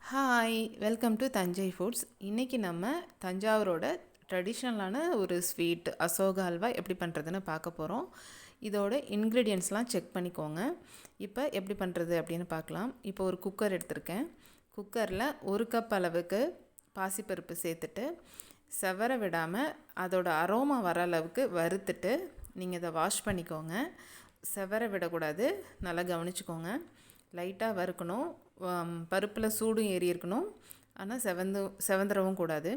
Hi, welcome to Thanjai foods. இன்றைக்கி நம்ம தஞ்சாவூரோட ட்ரெடிஷ்னலான ஒரு ஸ்வீட் அசோகா அல்வா எப்படி பண்ணுறதுன்னு பார்க்க போகிறோம். இதோட இன்க்ரீடியன்ட்ஸ்லாம் செக் பண்ணிக்கோங்க. இப்போ எப்படி பண்ணுறது அப்படின்னு பார்க்கலாம். இப்போ ஒரு குக்கர் எடுத்திருக்கேன். குக்கரில் 1 கப் அளவுக்கு பாசிப்பருப்பு சேர்த்துட்டு செவர விடாமல் அதோட அரோமா வர அளவுக்கு வறுத்துட்டு நீங்கள் இதை வாஷ் பண்ணிக்கோங்க. செவர விடக்கூடாது, நல்லா கவனிச்சுக்கோங்க. லைட்டாக வறுக்கணும். பருப்பில் சூடும் ஏறி இருக்கணும், ஆனால் செவந்துடவும் கூடாது.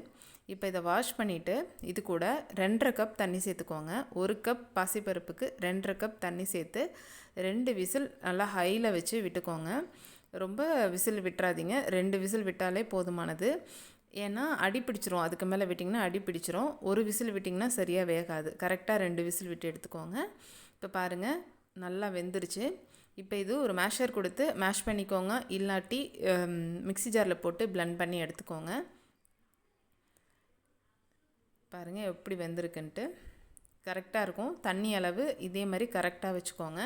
இப்போ இதை வாஷ் பண்ணிவிட்டு இது கூட 2.5 கப் தண்ணி சேர்த்துக்கோங்க. 1 கப் பாசிப்பருப்புக்கு 2.5 கப் தண்ணி சேர்த்து 2 விசில் நல்லா ஹையில் வச்சு விட்டுக்கோங்க. ரொம்ப விசில் விட்டுறாதீங்க, 2 விசில் விட்டாலே போதுமானது. ஏன்னா அடி பிடிச்சிரும், அதுக்கு மேலே விட்டிங்கன்னா அடி பிடிச்சிரும். 1 விசில் விட்டிங்கன்னா சரியாக வேகாது. கரெக்டாக 2 விசில் விட்டு எடுத்துக்கோங்க. இப்போ பாருங்கள், நல்லா வெந்துருச்சு. இப்போ இது ஒரு மேஷர் கொடுத்து மேஷ் பண்ணிக்கோங்க, இல்லாட்டி மிக்ஸி ஜாரில் போட்டு பிளெண்ட் பண்ணி எடுத்துக்கோங்க. பாருங்கள் எப்படி வெந்திருக்குன்ட்டு. கரெக்டாக இருக்கும். தண்ணி அளவு இதே மாதிரி கரெக்டாக வச்சுக்கோங்க.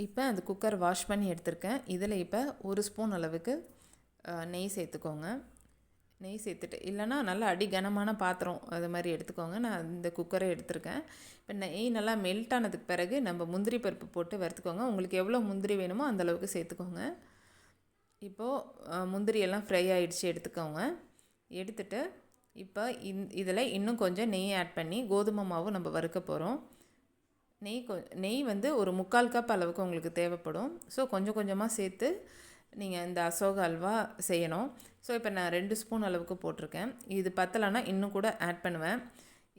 இப்போ அந்த குக்கர் வாஷ் பண்ணி எடுத்திருக்கேன். இதில் இப்போ 1 ஸ்பூன் அளவுக்கு நெய் சேர்த்துக்கோங்க. நெய் சேர்த்துட்டு, இல்லைனா நல்லா அடி கனமான பாத்திரம் அது மாதிரி எடுத்துக்கோங்க. நான் இந்த குக்கரை எடுத்திருக்கேன். இப்போ நெய் நல்லா மெல்ட் ஆனதுக்கு பிறகு நம்ம முந்திரி பருப்பு போட்டு வறுத்துக்கோங்க. உங்களுக்கு எவ்வளோ முந்திரி வேணுமோ அந்தளவுக்கு சேர்த்துக்கோங்க. இப்போது முந்திரியெல்லாம் ஃப்ரை ஆகிடுச்சு, எடுத்துக்கோங்க. எடுத்துட்டு இப்போ இதில் இன்னும் கொஞ்சம் நெய் ஆட் பண்ணி கோதுமை மாவு நம்ம வறுக்க போகிறோம். நெய் வந்து ஒரு 3/4 கப் அளவுக்கு உங்களுக்கு தேவைப்படும். ஸோ கொஞ்சம் கொஞ்சமாக சேர்த்து நீங்கள் இந்த அசோகா அல்வா செய்யணும். ஸோ இப்போ நான் 2 ஸ்பூன் அளவுக்கு போட்டிருக்கேன். இது பத்தலைன்னா இன்னும் கூட ஆட் பண்ணுவேன்.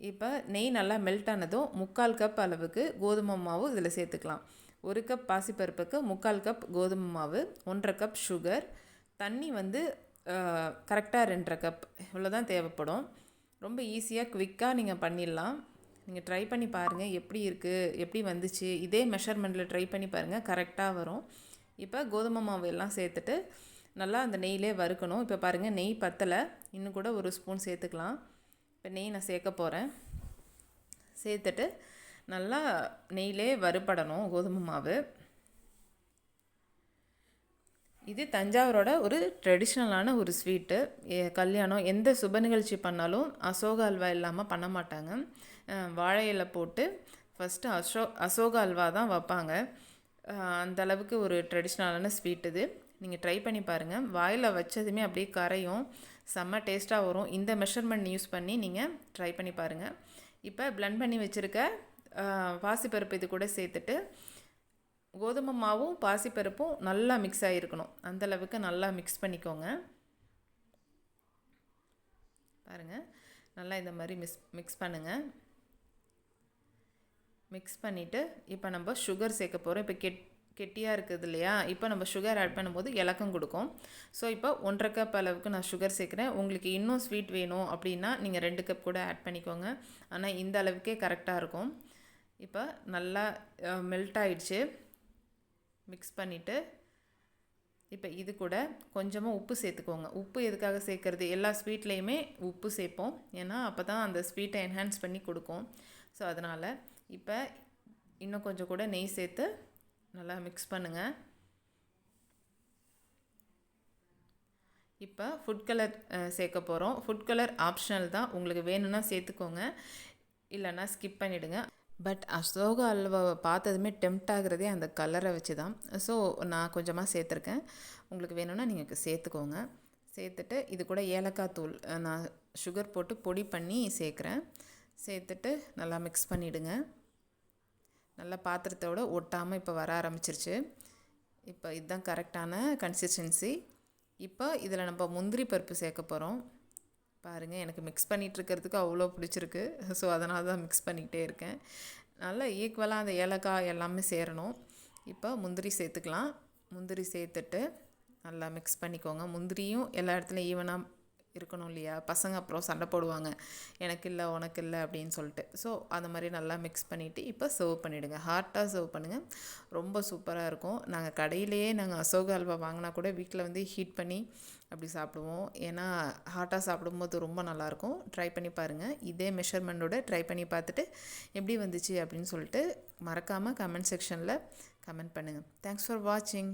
இப்போ நெய் நல்லா மெல்ட் ஆனதும் 3/4 கப் அளவுக்கு கோதுமை மாவு இதில் சேர்த்துக்கலாம். 1 கப் பாசிப்பருப்புக்கு 3/4 கப் கோதுமை மாவு, 1.5 கப் சுகர், தண்ணி வந்து கரெக்டாக 2.5 கப், இவ்வளோ தான் தேவைப்படும். ரொம்ப ஈஸியாக குவிக்காக நீங்கள் பண்ணிடலாம். நீங்கள் ட்ரை பண்ணி பாருங்கள் எப்படி இருக்குது, எப்படி வந்துச்சு. இதே மெஷர்மெண்ட்டில் ட்ரை பண்ணி பாருங்கள், கரெக்டாக வரும். இப்போ கோதுமை மாவு எல்லாம் சேர்த்துட்டு நல்லா அந்த நெய்யிலே வறுக்கணும். இப்போ பாருங்கள், நெய் பத்தலை, இன்னும் கூட 1 ஸ்பூன் சேர்த்துக்கலாம். இப்போ நெய் நான் சேர்க்க போகிறேன். சேர்த்துட்டு நல்லா நெய்யிலே வறுபடணும் கோதுமை மாவு. இது தஞ்சாவூரோட ஒரு ட்ரெடிஷ்னலான ஒரு ஸ்வீட்டு. கல்யாணம் எந்த சுப நிகழ்ச்சி பண்ணாலும் அசோகா அல்வா இல்லாமல் பண்ண மாட்டாங்க. வாழை இலை போட்டு ஃபஸ்ட்டு அசோகா அல்வா தான் வைப்பாங்க. அந்த அளவுக்கு ஒரு ட்ரெடிஷ்னலான ஸ்வீட் இது. நீங்கள் ட்ரை பண்ணி பாருங்கள். வாயில் வச்சதுமே அப்படியே கரையும், செம்ம டேஸ்ட்டாக வரும். இந்த மெஷர்மெண்ட் யூஸ் பண்ணி நீங்கள் ட்ரை பண்ணி பாருங்கள். இப்போ பிளெண்ட் பண்ணி வச்சுருக்க பாசிப்பருப்பு இது கூட சேர்த்துட்டு கோதுமை மாவும் பாசிப்பருப்பும் நல்லா மிக்ஸ் ஆகிருக்கணும். அந்தளவுக்கு நல்லா மிக்ஸ் பண்ணிக்கோங்க. பாருங்கள், நல்லா இந்த மாதிரி மிக்ஸ் பண்ணுங்கள். மிக்ஸ் பண்ணிவிட்டு இப்போ நம்ம சுகர் சேர்க்க போகிறோம். இப்போ கெட்டியாக இருக்குது இல்லையா, இப்போ நம்ம சுகர் ஆட் பண்ணும்போது இலக்கம் கொடுக்கும். ஸோ இப்போ 1.5 கப் அளவுக்கு நான் சுகர் சேர்க்குறேன். உங்களுக்கு இன்னும் ஸ்வீட் வேணும் அப்படின்னா நீங்கள் 2 கப் கூட ஆட் பண்ணிக்கோங்க. ஆனால் இந்த அளவுக்கே கரெக்டாக இருக்கும். இப்போ நல்லா மெல்ட் ஆகிடுச்சு. மிக்ஸ் பண்ணிவிட்டு இப்போ இது கூட கொஞ்சமாக உப்பு சேர்த்துக்கோங்க. உப்பு எதுக்காக சேர்க்குறது, எல்லா ஸ்வீட்லேயுமே உப்பு சேர்ப்போம், ஏன்னா அப்போ தான் அந்த ஸ்வீட்டை என்ஹான்ஸ் பண்ணி கொடுக்கும். ஸோ அதனால் இப்போ இன்னும் கொஞ்சம் கூட நெய் சேர்த்து நல்லா மிக்ஸ் பண்ணுங்கள். இப்போ ஃபுட் கலர் சேர்க்க போகிறோம். ஃபுட் கலர் ஆப்ஷனல் தான், உங்களுக்கு வேணும்னா சேர்த்துக்கோங்க, இல்லைன்னா ஸ்கிப் பண்ணிவிடுங்க. பட் அசோகா அல்வாவை பார்த்ததுமே டெம்ப்ட் ஆகிறதே அந்த கலரை வச்சு தான். ஸோ நான் கொஞ்சமாக சேர்த்துருக்கேன். உங்களுக்கு வேணும்னா நீங்கள் சேர்த்துக்கோங்க. சேர்த்துட்டு இது கூட ஏலக்காய் தூள் நான் சுகர் போட்டு பொடி பண்ணி சேர்க்குறேன். சேர்த்துட்டு நல்லா மிக்ஸ் பண்ணிவிடுங்க. நல்லா பாத்திரத்தோடு ஒட்டாமல் இப்போ வர ஆரம்பிச்சிருச்சு. இப்போ இதுதான் கரெக்டான கன்சிஸ்டன்சி. இப்போ இதில் நம்ம முந்திரி பருப்பு சேர்க்க போகிறோம். பாருங்கள், எனக்கு மிக்ஸ் பண்ணிகிட்ருக்கிறதுக்கு அவ்வளோ பிடிச்சிருக்கு. ஸோ அதனால தான் மிக்ஸ் பண்ணிக்கிட்டே இருக்கேன். நல்லா ஈக்குவலாக அந்த ஏலக்காய் எல்லாமே சேரணும். இப்போ முந்திரி சேர்த்துக்கலாம். முந்திரி சேர்த்துட்டு நல்லா மிக்ஸ் பண்ணிக்கோங்க. முந்திரியும் எல்லா இடத்துலையும் ஈவனாக இருக்கணும் இல்லையா. பசங்க அப்புறம் சண்டை போடுவாங்க, எனக்கு இல்லை உனக்கு இல்லை அப்படின்னு சொல்லிட்டு. ஸோ அந்த மாதிரி நல்லா மிக்ஸ் பண்ணிவிட்டு இப்போ சர்வ் பண்ணிவிடுங்க. ஹாட்டாக சர்வ் பண்ணுங்கள், ரொம்ப சூப்பராக இருக்கும். நாங்கள் கடையிலேயே அசோகா அல்வா வாங்கினா கூட வீட்டில் வந்து ஹீட் பண்ணி அப்படி சாப்பிடுவோம். ஏன்னா ஹாட்டாக சாப்பிடும்போது ரொம்ப நல்லாயிருக்கும். ட்ரை பண்ணி பாருங்கள். இதே மெஷர்மெண்ட்டோட ட்ரை பண்ணி பார்த்துட்டு எப்படி வந்துச்சு அப்படின்னு சொல்லிட்டு மறக்காமல் கமெண்ட் செக்ஷனில் கமெண்ட் பண்ணுங்கள். தேங்க்ஸ் ஃபார் வாட்சிங்.